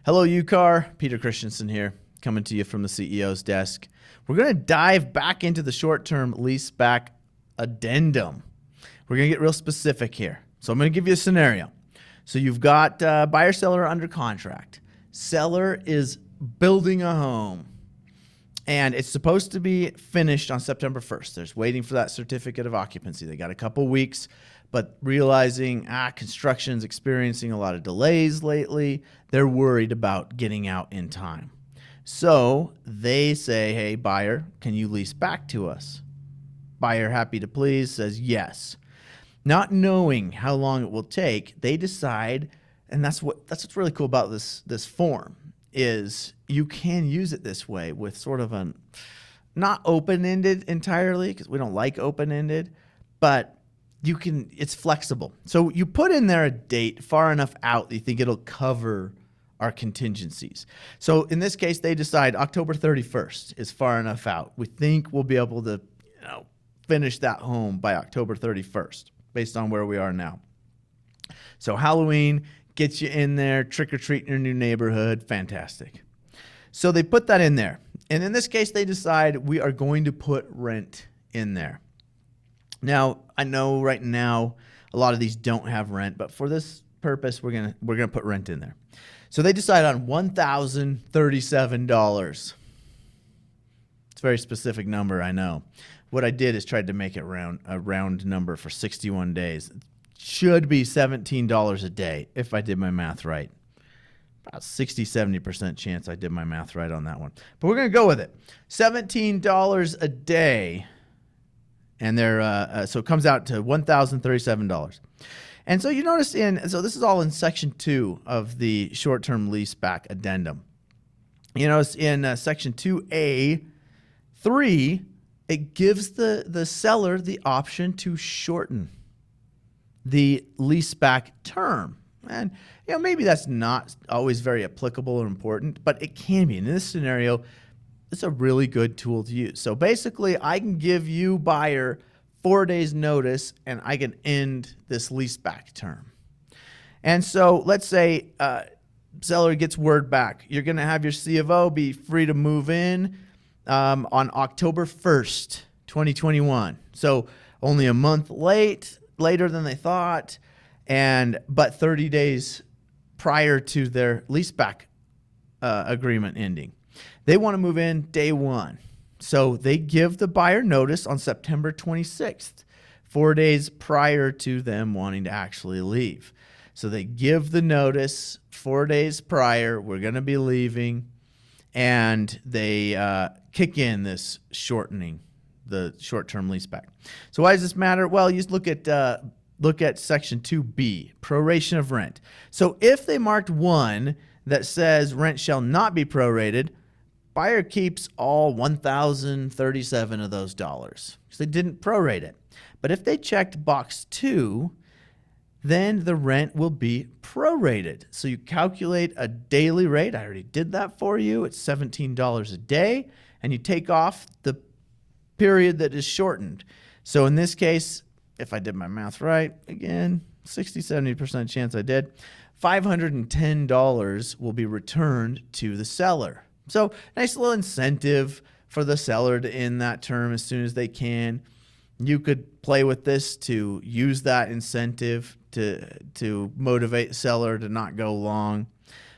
Hello, UCAR. Peter Christensen here, coming to you from the CEO's desk. We're going to dive back into the short-term lease-back addendum. We're going to get real specific here. So I'm going to give you a scenario. So you've got buyer-seller under contract. Seller is building a home, and it's supposed to be finished on September 1st. They're waiting for that certificate of occupancy. They got a couple weeks, but realizing construction's experiencing a lot of delays lately, they're worried about getting out in time. So they say, hey, buyer, can you lease back to us? Buyer, happy to please, says yes. Not knowing how long it will take, they decide, and that's what's really cool about this form, is you can use it this way with sort of an, not open-ended entirely, because we don't like open-ended, but it's flexible. So you put in there a date far enough out that you think it'll cover our contingencies. So in this case, they decide October 31st is far enough out. We think we'll be able to finish that home by October 31st, based on where we are now. So Halloween gets you in there, trick-or-treat in your new neighborhood, fantastic. So they put that in there. And in this case, they decide we are going to put rent in there. Now, I know right now a lot of these don't have rent, but for this purpose, we're gonna put rent in there. So they decide on $1,037. It's a very specific number, I know. What I did is tried to make it a round number for 61 days. It should be $17 a day if I did my math right. About 60-70% chance I did my math right on that one. But we're gonna go with it. $17 a day. And so it comes out to $1,037. And so you notice so this is all in section 2 of the short-term lease-back addendum. You notice in section 2A3, it gives the seller the option to shorten the lease-back term. And maybe that's not always very applicable or important, but it can be. In this scenario, it's a really good tool to use. So basically, I can give you, buyer, 4 days notice, and I can end this lease-back term. And so let's say seller gets word back. You're going to have your C of O be free to move in on October 1st, 2021. So only a month later than they thought, but 30 days prior to their lease-back agreement ending. They want to move in day one. So they give the buyer notice on September 26th, 4 days prior to them wanting to actually leave. So they give the notice 4 days prior, we're going to be leaving, and they kick in this shortening, the short-term leaseback. So why does this matter? Well, you just look at section 2B, proration of rent. So if they marked one that says rent shall not be prorated, buyer keeps all $1,037 of those dollars because they didn't prorate it. But if they checked box 2, then the rent will be prorated. So you calculate a daily rate. I already did that for you. It's $17 a day, and you take off the period that is shortened. So in this case, if I did my math right, again, 60-70% chance I did, $510 will be returned to the seller. So nice little incentive for the seller to end that term as soon as they can. You could play with this to use that incentive to motivate the seller to not go long.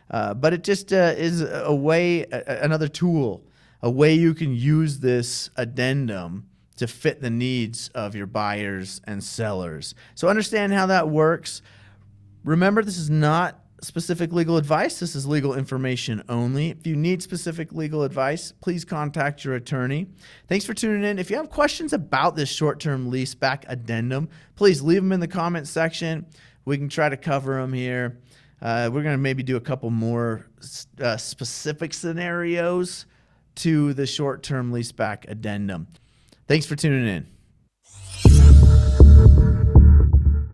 But it just is a way, another tool, a way you can use this addendum to fit the needs of your buyers and sellers. So understand how that works. Remember, this is not specific legal advice. This is legal information only. If you need specific legal advice, please contact your attorney. Thanks for tuning in. If you have questions about this short-term lease-back addendum, please leave them in the comments section. We can try to cover them here. We're going to maybe do a couple more specific scenarios to the short-term lease-back addendum. Thanks for tuning in.